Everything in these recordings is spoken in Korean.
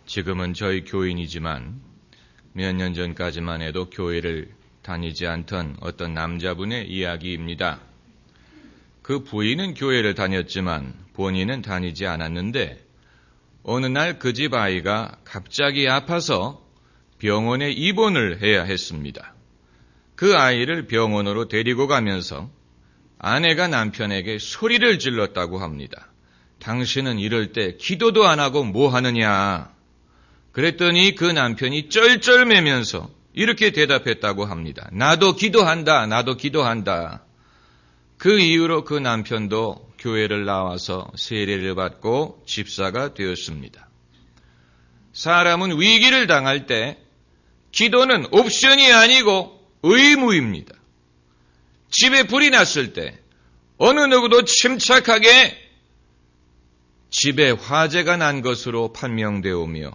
지금은 저희 교인이지만 몇 년 전까지만 해도 교회를 다니지 않던 어떤 남자분의 이야기입니다. 그 부인은 교회를 다녔지만 본인은 다니지 않았는데 어느 날 그 집 아이가 갑자기 아파서 병원에 입원을 해야 했습니다. 그 아이를 병원으로 데리고 가면서 아내가 남편에게 소리를 질렀다고 합니다. 당신은 이럴 때 기도도 안 하고 뭐 하느냐? 그랬더니 그 남편이 쩔쩔매면서 이렇게 대답했다고 합니다. 나도 기도한다. 나도 기도한다. 그 이후로 그 남편도 교회를 나와서 세례를 받고 집사가 되었습니다. 사람은 위기를 당할 때 기도는 옵션이 아니고 의무입니다. 집에 불이 났을 때 어느 누구도 침착하게 집에 화재가 난 것으로 판명되오며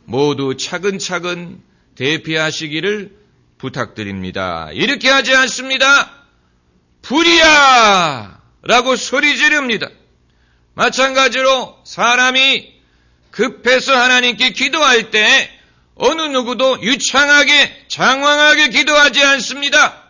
모두 차근차근 대피하시기를 부탁드립니다. 이렇게 하지 않습니다. 불이야! 라고 소리 지릅니다. 마찬가지로 사람이 급해서 하나님께 기도할 때 어느 누구도 유창하게 장황하게 기도하지 않습니다.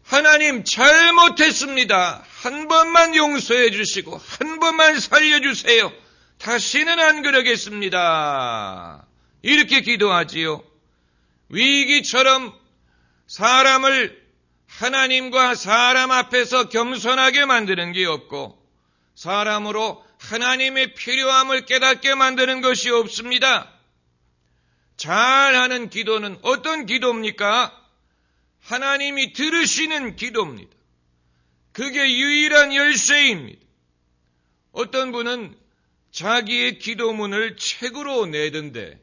하나님 잘못했습니다. 한 번만 용서해 주시고 한 번만 살려주세요. 다시는 안 그러겠습니다. 이렇게 기도하지요. 위기처럼 사람을 하나님과 사람 앞에서 겸손하게 만드는 게 없고 사람으로 하나님의 필요함을 깨닫게 만드는 것이 없습니다. 잘하는 기도는 어떤 기도입니까? 하나님이 들으시는 기도입니다. 그게 유일한 열쇠입니다. 어떤 분은 자기의 기도문을 책으로 내던데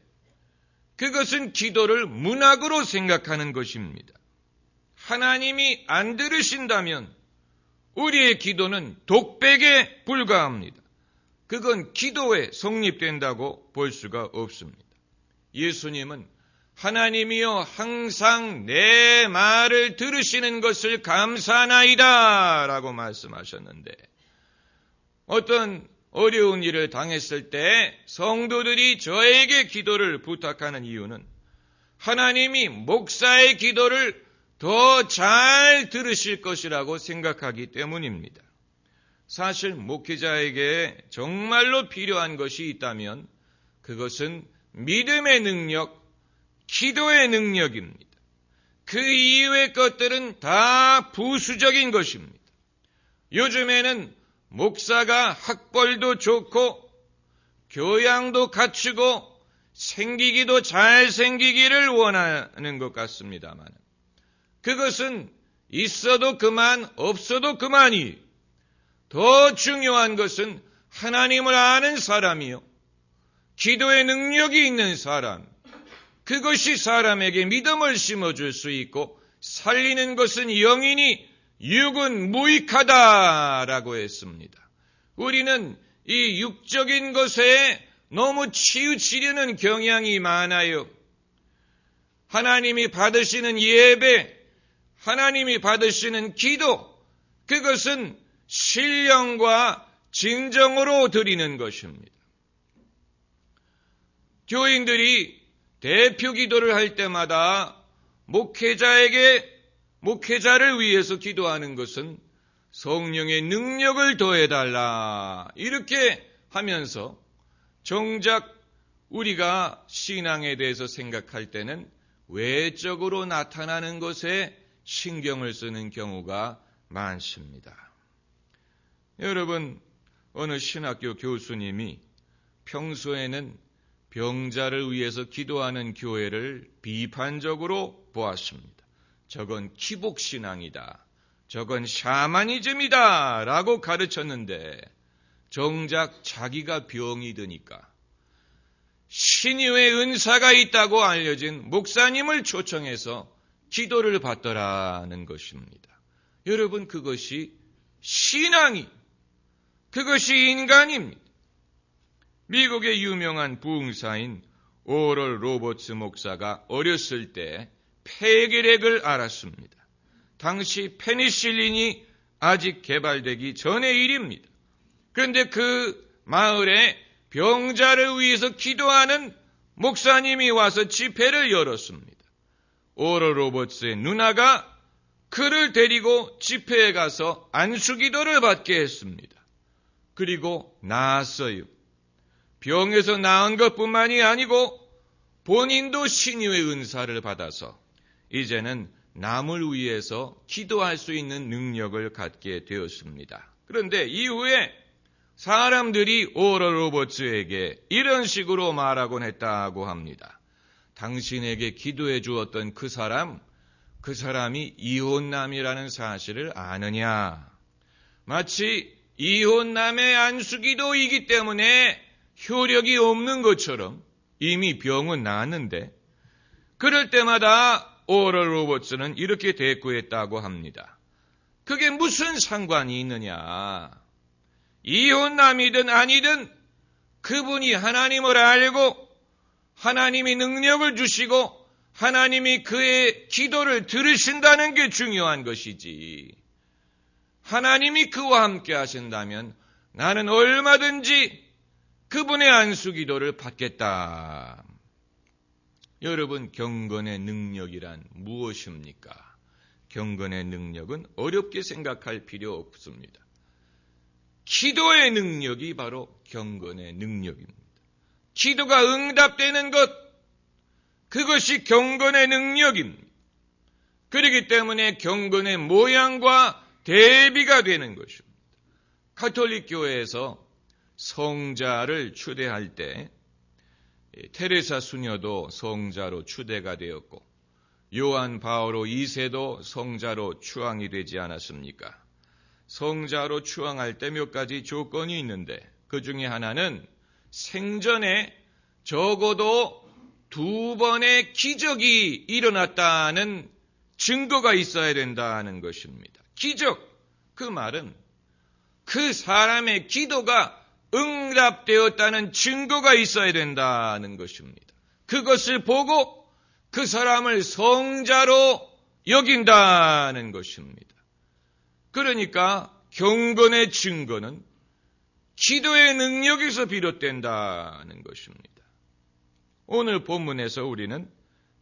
그것은 기도를 문학으로 생각하는 것입니다. 하나님이 안 들으신다면 우리의 기도는 독백에 불과합니다. 그건 기도에 성립된다고 볼 수가 없습니다. 예수님은 하나님이여 항상 내 말을 들으시는 것을 감사하나이다 라고 말씀하셨는데 어떤 어려운 일을 당했을 때 성도들이 저에게 기도를 부탁하는 이유는 하나님이 목사의 기도를 더 잘 들으실 것이라고 생각하기 때문입니다. 사실 목회자에게 정말로 필요한 것이 있다면 그것은 믿음의 능력, 기도의 능력입니다. 그 이외의 것들은 다 부수적인 것입니다. 요즘에는 목사가 학벌도 좋고 교양도 갖추고 생기기도 잘 생기기를 원하는 것 같습니다만 그것은 있어도 그만 없어도 그만이 더 중요한 것은 하나님을 아는 사람이요. 기도의 능력이 있는 사람. 그것이 사람에게 믿음을 심어줄 수 있고 살리는 것은 영이니 육은 무익하다라고 했습니다. 우리는 이 육적인 것에 너무 치우치려는 경향이 많아요. 하나님이 받으시는 예배, 하나님이 받으시는 기도, 그것은 신령과 진정으로 드리는 것입니다. 교인들이 대표 기도를 할 때마다 목회자를 위해서 기도하는 것은 성령의 능력을 더해달라 이렇게 하면서 정작 우리가 신앙에 대해서 생각할 때는 외적으로 나타나는 것에 신경을 쓰는 경우가 많습니다. 여러분, 어느 신학교 교수님이 평소에는 병자를 위해서 기도하는 교회를 비판적으로 보았습니다. 저건 기복신앙이다. 저건 샤머니즘이다. 라고 가르쳤는데 정작 자기가 병이 드니까 신유의 은사가 있다고 알려진 목사님을 초청해서 기도를 받더라는 것입니다. 여러분, 그것이 신앙이, 그것이 인간입니다. 미국의 유명한 부흥사인 오럴 로버츠 목사가 어렸을 때 폐결핵을 앓았습니다. 당시 페니실린이 아직 개발되기 전의 일입니다. 그런데 그 마을에 병자를 위해서 기도하는 목사님이 와서 집회를 열었습니다. 오럴 로버츠의 누나가 그를 데리고 집회에 가서 안수기도를 받게 했습니다. 그리고 나았어요. 병에서 나은 것뿐만이 아니고 본인도 신유의 은사를 받아서 이제는 남을 위해서 기도할 수 있는 능력을 갖게 되었습니다. 그런데 이후에 사람들이 오럴 로버츠에게 이런 식으로 말하곤 했다고 합니다. 당신에게 기도해 주었던 그 사람이 이혼남이라는 사실을 아느냐? 마치 이혼남의 안수기도이기 때문에 효력이 없는 것처럼 이미 병은 나았는데 그럴 때마다 오럴 로버츠는 이렇게 대꾸했다고 합니다. 그게 무슨 상관이 있느냐? 이혼남이든 아니든 그분이 하나님을 알고 하나님이 능력을 주시고 하나님이 그의 기도를 들으신다는 게 중요한 것이지. 하나님이 그와 함께 하신다면 나는 얼마든지 그분의 안수기도를 받겠다. 여러분, 경건의 능력이란 무엇입니까? 경건의 능력은 어렵게 생각할 필요 없습니다. 기도의 능력이 바로 경건의 능력입니다. 기도가 응답되는 것, 그것이 경건의 능력입니다. 그렇기 때문에 경건의 모양과 대비가 되는 것입니다. 가톨릭 교회에서 성자를 추대할 때 테레사 수녀도 성자로 추대가 되었고 요한 바오로 2세도 성자로 추앙이 되지 않았습니까? 성자로 추앙할 때 몇 가지 조건이 있는데 그 중에 하나는 생전에 적어도 2번의 기적이 일어났다는 증거가 있어야 된다는 것입니다. 기적, 그 말은 그 사람의 기도가 응답되었다는 증거가 있어야 된다는 것입니다. 그것을 보고 그 사람을 성자로 여긴다는 것입니다. 그러니까 경건의 증거는 기도의 능력에서 비롯된다는 것입니다. 오늘 본문에서 우리는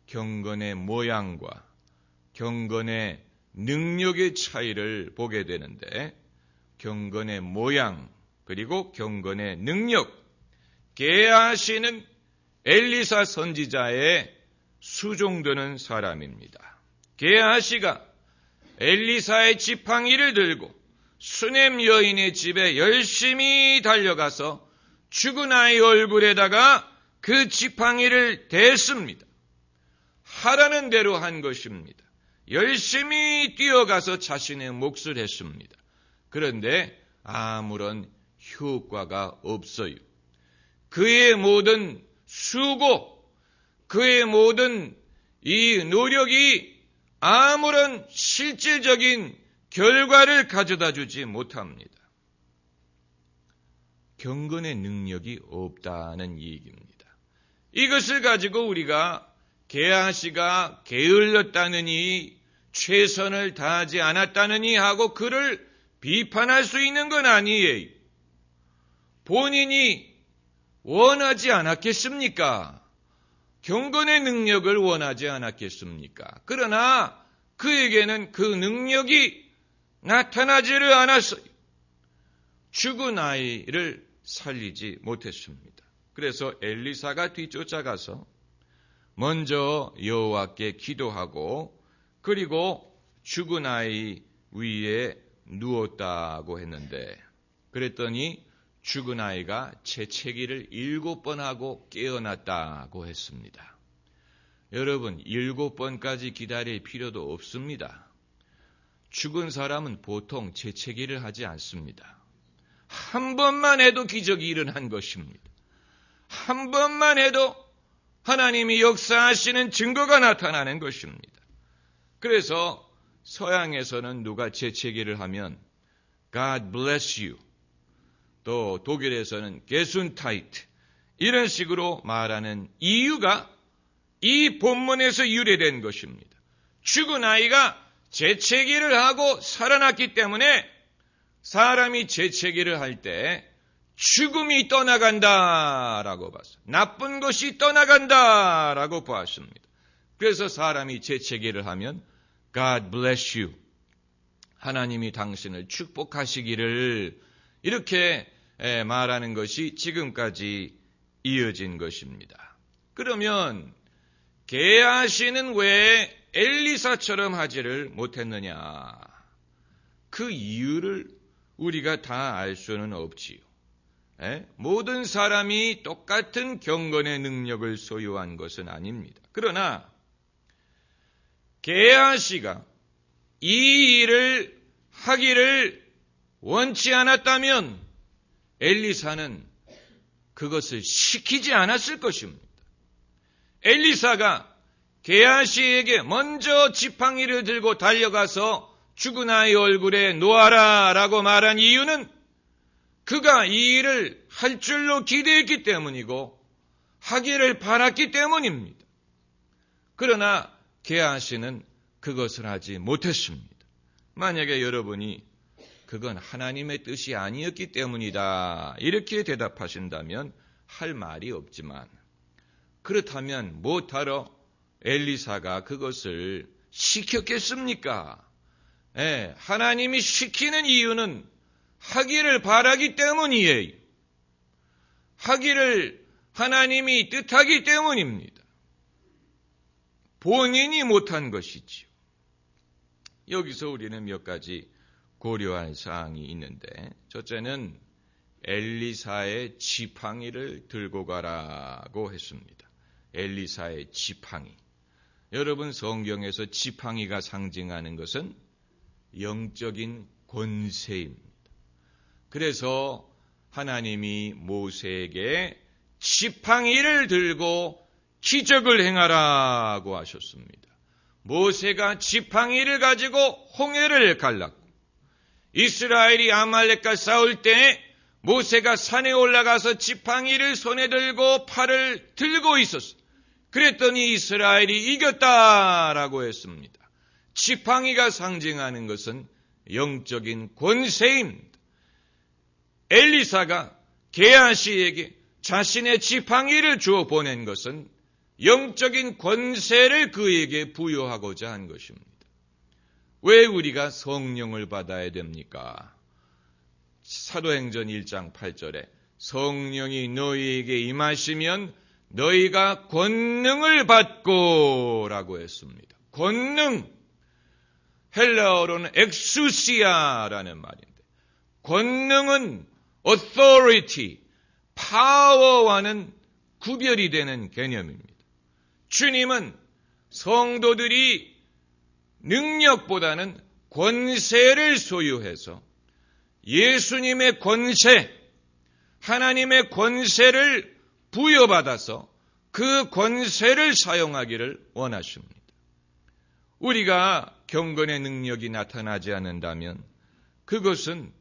경건의 모양과 경건의 능력의 차이를 보게 되는데 경건의 모양 그리고 경건의 능력, 게하시는 엘리사 선지자의 수종되는 사람입니다. 게하시가 엘리사의 지팡이를 들고 수넴 여인의 집에 열심히 달려가서 죽은 아이 얼굴에다가 그 지팡이를 댔습니다. 하라는 대로 한 것입니다. 열심히 뛰어가서 자신의 몫을 했습니다. 그런데 아무런 효과가 없어요. 그의 모든 수고, 그의 모든 이 노력이 아무런 실질적인 결과를 가져다 주지 못합니다. 경건의 능력이 없다는 얘기입니다. 이것을 가지고 우리가 게하시가 게을렀다느니 최선을 다하지 않았다느니 하고 그를 비판할 수 있는 건 아니에요. 본인이 원하지 않았겠습니까? 경건의 능력을 원하지 않았겠습니까? 그러나 그에게는 그 능력이 나타나지를 않았어요. 죽은 아이를 살리지 못했습니다. 그래서 엘리사가 뒤쫓아가서 먼저 여호와께 기도하고 그리고 죽은 아이 위에 누웠다고 했는데 그랬더니 죽은 아이가 재채기를 7번 하고 깨어났다고 했습니다. 여러분, 7번까지 기다릴 필요도 없습니다. 죽은 사람은 보통 재채기를 하지 않습니다. 한 번만 해도 기적이 일어난 것입니다. 한 번만 해도 하나님이 역사하시는 증거가 나타나는 것입니다. 그래서 서양에서는 누가 재채기를 하면 God bless you, 또 독일에서는 Gesundheit 이런 식으로 말하는 이유가 이 본문에서 유래된 것입니다. 죽은 아이가 재채기를 하고 살아났기 때문에 사람이 재채기를 할 때 죽음이 떠나간다라고 봤어요. 나쁜 것이 떠나간다라고 보았습니다. 그래서 사람이 재채기를 하면 God bless you. 하나님이 당신을 축복하시기를 이렇게 말하는 것이 지금까지 이어진 것입니다. 그러면 게하시는 왜 엘리사처럼 하지를 못했느냐? 그 이유를 우리가 다 알 수는 없지요. 모든 사람이 똑같은 경건의 능력을 소유한 것은 아닙니다. 그러나 게하시가 이 일을 하기를 원치 않았다면 엘리사는 그것을 시키지 않았을 것입니다. 엘리사가 게하시에게 먼저 지팡이를 들고 달려가서 죽은 아이 얼굴에 놓아라 라고 말한 이유는 그가 이 일을 할 줄로 기대했기 때문이고 하기를 바랐기 때문입니다. 그러나 게하시는 그것을 하지 못했습니다. 만약에 여러분이 그건 하나님의 뜻이 아니었기 때문이다 이렇게 대답하신다면 할 말이 없지만, 그렇다면 못하러 엘리사가 그것을 시켰겠습니까? 하나님이 시키는 이유는 하기를 바라기 때문이에요. 하기를 하나님이 뜻하기 때문입니다. 본인이 못한 것이지요. 여기서 우리는 몇 가지 고려할 사항이 있는데, 첫째는 엘리사의 지팡이를 들고 가라고 했습니다. 엘리사의 지팡이. 여러분, 성경에서 지팡이가 상징하는 것은 영적인 권세입니다. 그래서 하나님이 모세에게 지팡이를 들고 기적을 행하라고 하셨습니다. 모세가 지팡이를 가지고 홍해를 갈랐고, 이스라엘이 아말렉과 싸울 때 모세가 산에 올라가서 지팡이를 손에 들고 팔을 들고 있었어요. 그랬더니 이스라엘이 이겼다라고 했습니다. 지팡이가 상징하는 것은 영적인 권세입니다. 엘리사가 게하시에게 자신의 지팡이를 주어 보낸 것은 영적인 권세를 그에게 부여하고자 한 것입니다. 왜 우리가 성령을 받아야 됩니까? 사도행전 1장 8절에 성령이 너희에게 임하시면 너희가 권능을 받고 라고 했습니다. 권능, 헬라어로는 엑수시아라는 말인데, 권능은 authority, 파워와는 구별이 되는 개념입니다. 주님은 성도들이 능력보다는 권세를 소유해서 예수님의 권세, 하나님의 권세를 부여받아서 그 권세를 사용하기를 원하십니다. 우리가 경건의 능력이 나타나지 않는다면 그것은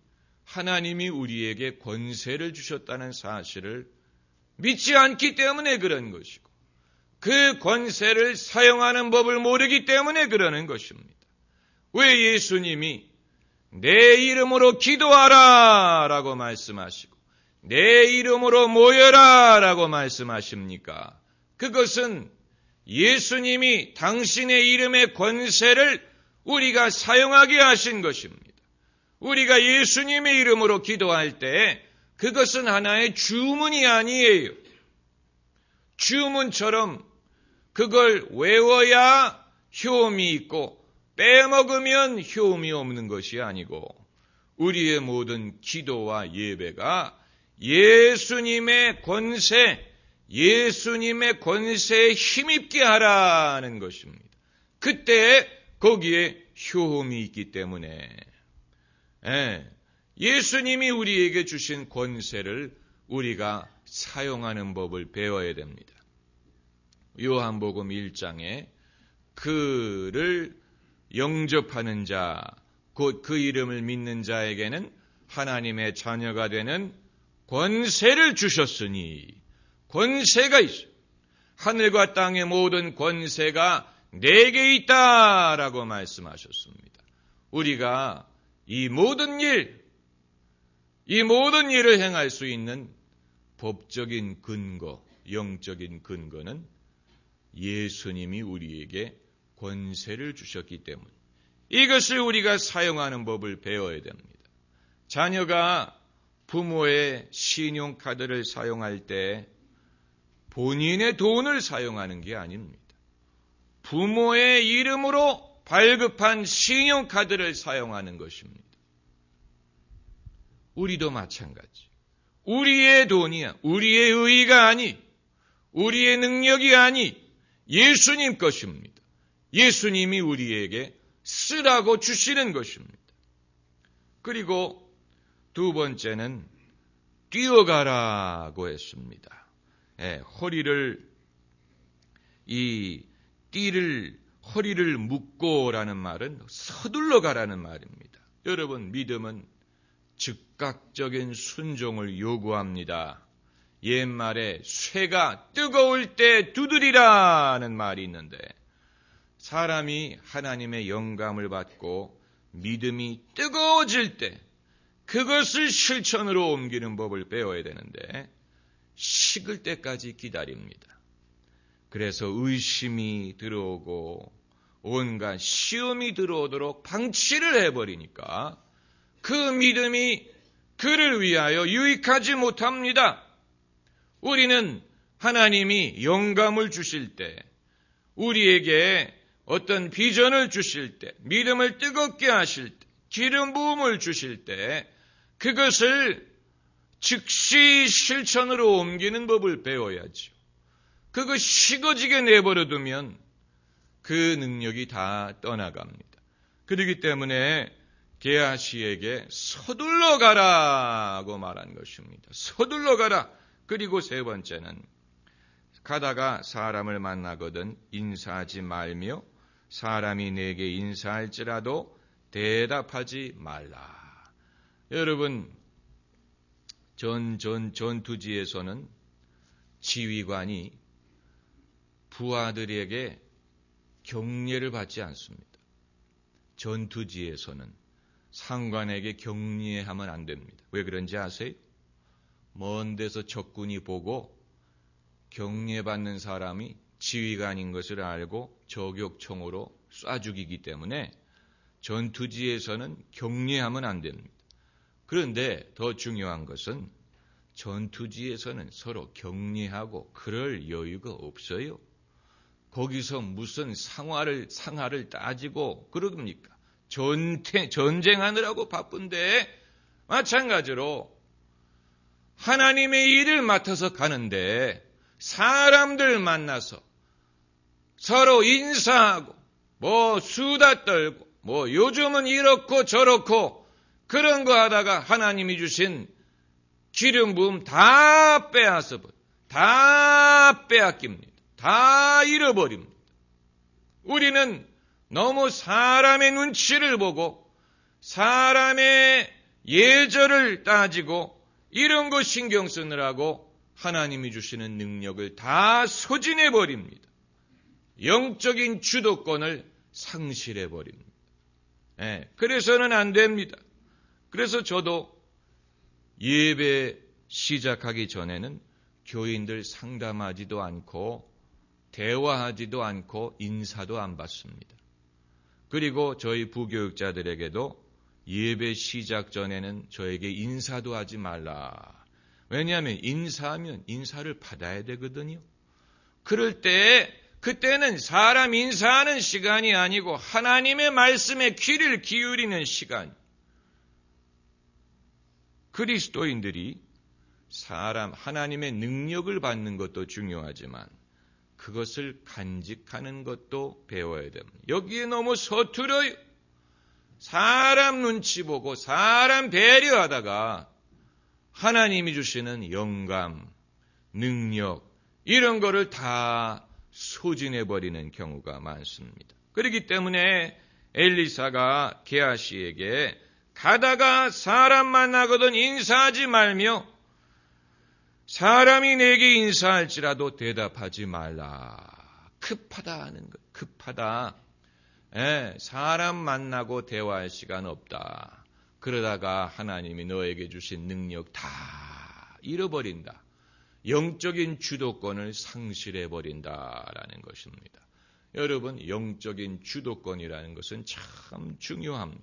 하나님이 우리에게 권세를 주셨다는 사실을 믿지 않기 때문에 그런 것이고, 그 권세를 사용하는 법을 모르기 때문에 그러는 것입니다. 왜 예수님이 내 이름으로 기도하라 라고 말씀하시고 내 이름으로 모여라 라고 말씀하십니까? 그것은 예수님이 당신의 이름의 권세를 우리가 사용하게 하신 것입니다. 우리가 예수님의 이름으로 기도할 때 그것은 하나의 주문이 아니에요. 주문처럼 그걸 외워야 효험이 있고 빼먹으면 효험이 없는 것이 아니고, 우리의 모든 기도와 예배가 예수님의 권세, 예수님의 권세에 힘입게 하라는 것입니다. 그때 거기에 효험이 있기 때문에 예수님이 우리에게 주신 권세를 우리가 사용하는 법을 배워야 됩니다. 요한복음 1장에 그를 영접하는 자, 곧 그 이름을 믿는 자에게는 하나님의 자녀가 되는 권세를 주셨으니, 권세가 있어요. 하늘과 땅의 모든 권세가 내게 있다라고 말씀하셨습니다. 우리가 이 모든 일, 이 모든 일을 행할 수 있는 법적인 근거, 영적인 근거는 예수님이 우리에게 권세를 주셨기 때문. 이것을 우리가 사용하는 법을 배워야 됩니다. 자녀가 부모의 신용카드를 사용할 때 본인의 돈을 사용하는 게 아닙니다. 부모의 이름으로 발급한 신용카드를 사용하는 것입니다. 우리도 마찬가지. 우리의 돈이야. 우리의 의의가 아니, 우리의 능력이 아니, 예수님 것입니다. 예수님이 우리에게 쓰라고 주시는 것입니다. 그리고 두 번째는 뛰어가라고 했습니다. 허리를 묶고라는 말은 서둘러 가라는 말입니다. 여러분, 믿음은 즉각적인 순종을 요구합니다. 옛말에 쇠가 뜨거울 때 두드리라는 말이 있는데, 사람이 하나님의 영감을 받고 믿음이 뜨거워질 때 그것을 실천으로 옮기는 법을 배워야 되는데 식을 때까지 기다립니다. 그래서 의심이 들어오고 온갖 시험이 들어오도록 방치를 해버리니까 그 믿음이 그를 위하여 유익하지 못합니다. 우리는 하나님이 영감을 주실 때, 우리에게 어떤 비전을 주실 때, 믿음을 뜨겁게 하실 때, 기름 부음을 주실 때 그것을 즉시 실천으로 옮기는 법을 배워야죠. 그거 식어지게 내버려두면 그 능력이 다 떠나갑니다. 그렇기 때문에 게하시에게 서둘러 가라고 말한 것입니다. 서둘러 가라. 그리고 세 번째는 가다가 사람을 만나거든 인사하지 말며 사람이 내게 인사할지라도 대답하지 말라. 여러분, 전투지에서는 지휘관이 부하들에게 격려를 받지 않습니다. 전투지에서는 상관에게 격려하면 안 됩니다. 왜 그런지 아세요? 먼 데서 적군이 보고 격려받는 사람이 지휘관인 것을 알고 저격총으로 쏴 죽이기 때문에 전투지에서는 격려하면 안 됩니다. 그런데 더 중요한 것은 전투지에서는 서로 격려하고 그럴 여유가 없어요. 거기서 무슨 상하를 따지고 그럽니까? 전쟁하느라고 바쁜데, 마찬가지로 하나님의 일을 맡아서 가는데 사람들 만나서 서로 인사하고 수다 떨고 요즘은 이렇고 저렇고 그런 거 하다가 하나님이 주신 기름 부음 다 빼앗깁니다. 다 잃어버립니다. 우리는 너무 사람의 눈치를 보고 사람의 예절을 따지고 이런 거 신경 쓰느라고 하나님이 주시는 능력을 다 소진해버립니다. 영적인 주도권을 상실해버립니다. 그래서는 안 됩니다. 그래서 저도 예배 시작하기 전에는 교인들 상담하지도 않고 대화하지도 않고 인사도 안 받습니다. 그리고 저희 부교육자들에게도 예배 시작 전에는 저에게 인사도 하지 말라. 왜냐하면 인사하면 인사를 받아야 되거든요. 그럴 때 그때는 사람 인사하는 시간이 아니고 하나님의 말씀에 귀를 기울이는 시간. 그리스도인들이 하나님의 능력을 받는 것도 중요하지만 그것을 간직하는 것도 배워야 됩니다. 여기에 너무 서투러요. 사람 눈치 보고 사람 배려하다가 하나님이 주시는 영감, 능력 이런 거를 다 소진해버리는 경우가 많습니다. 그렇기 때문에 엘리사가 게하시에게 가다가 사람 만나거든 인사하지 말며 사람이 내게 인사할지라도 대답하지 말라. 급하다 하는 것. 급하다. 사람 만나고 대화할 시간 없다. 그러다가 하나님이 너에게 주신 능력 다 잃어버린다. 영적인 주도권을 상실해버린다라는 것입니다. 여러분, 영적인 주도권이라는 것은 참 중요합니다.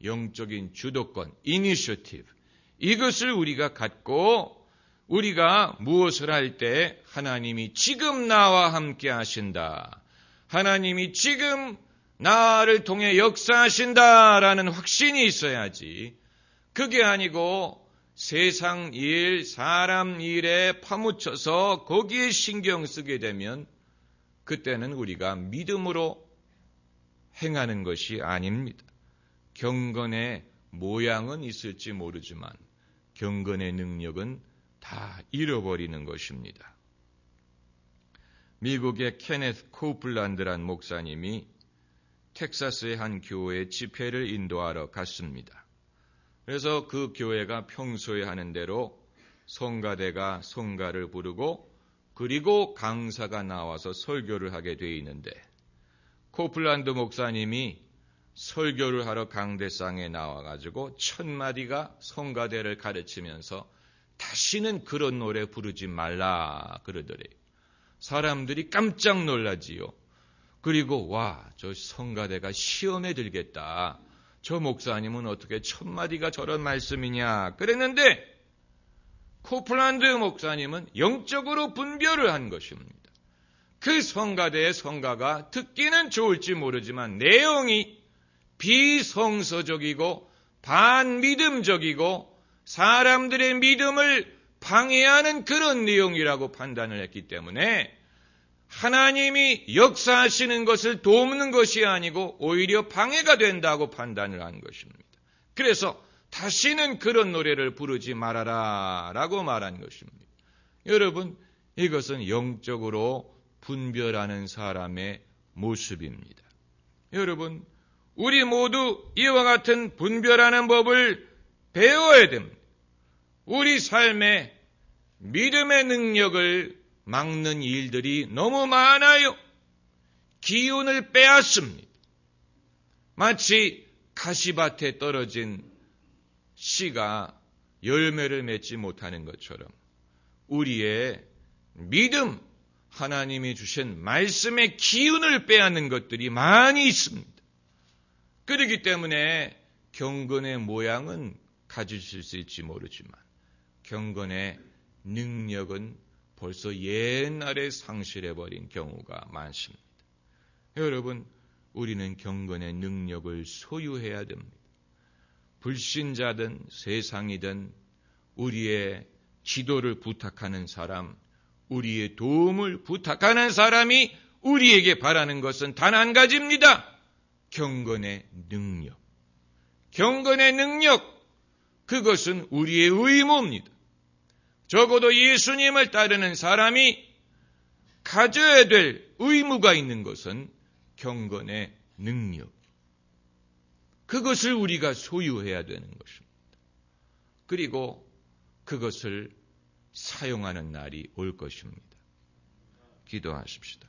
영적인 주도권, 이니셔티브. 이것을 우리가 갖고 우리가 무엇을 할 때 하나님이 지금 나와 함께 하신다. 하나님이 지금 나를 통해 역사하신다라는 확신이 있어야지. 그게 아니고 세상 일, 사람 일에 파묻혀서 거기에 신경 쓰게 되면 그때는 우리가 믿음으로 행하는 것이 아닙니다. 경건의 모양은 있을지 모르지만 경건의 능력은 다 잃어버리는 것입니다. 미국의 케네스 코플란드란 목사님이 텍사스의 한 교회에 집회를 인도하러 갔습니다. 그래서 그 교회가 평소에 하는 대로 성가대가 성가를 부르고 그리고 강사가 나와서 설교를 하게 돼 있는데 코플란드 목사님이 설교를 하러 강대상에 나와가지고 첫 마디가 성가대를 가르치면서 다시는 그런 노래 부르지 말라 그러더래요. 사람들이 깜짝 놀라지요. 그리고 와, 저 성가대가 시험에 들겠다. 저 목사님은 어떻게 첫 마디가 저런 말씀이냐 그랬는데 코플란드 목사님은 영적으로 분별을 한 것입니다. 그 성가대의 성가가 듣기는 좋을지 모르지만 내용이 비성서적이고 반믿음적이고 사람들의 믿음을 방해하는 그런 내용이라고 판단을 했기 때문에 하나님이 역사하시는 것을 돕는 것이 아니고 오히려 방해가 된다고 판단을 한 것입니다. 그래서 다시는 그런 노래를 부르지 말아라 라고 말한 것입니다. 여러분, 이것은 영적으로 분별하는 사람의 모습입니다. 여러분, 우리 모두 이와 같은 분별하는 법을 배워야 됩니다. 우리 삶에 믿음의 능력을 막는 일들이 너무 많아요. 기운을 빼앗습니다. 마치 가시밭에 떨어진 씨가 열매를 맺지 못하는 것처럼 우리의 믿음, 하나님이 주신 말씀의 기운을 빼앗는 것들이 많이 있습니다. 그렇기 때문에 경건의 모양은 가지실 수 있을지 모르지만 경건의 능력은 벌써 옛날에 상실해버린 경우가 많습니다. 여러분, 우리는 경건의 능력을 소유해야 됩니다. 불신자든 세상이든 우리의 지도를 부탁하는 사람, 우리의 도움을 부탁하는 사람이 우리에게 바라는 것은 단 한 가지입니다. 경건의 능력. 경건의 능력, 그것은 우리의 의무입니다. 적어도 예수님을 따르는 사람이 가져야 될 의무가 있는 것은 경건의 능력. 그것을 우리가 소유해야 되는 것입니다. 그리고 그것을 사용하는 날이 올 것입니다. 기도하십시다.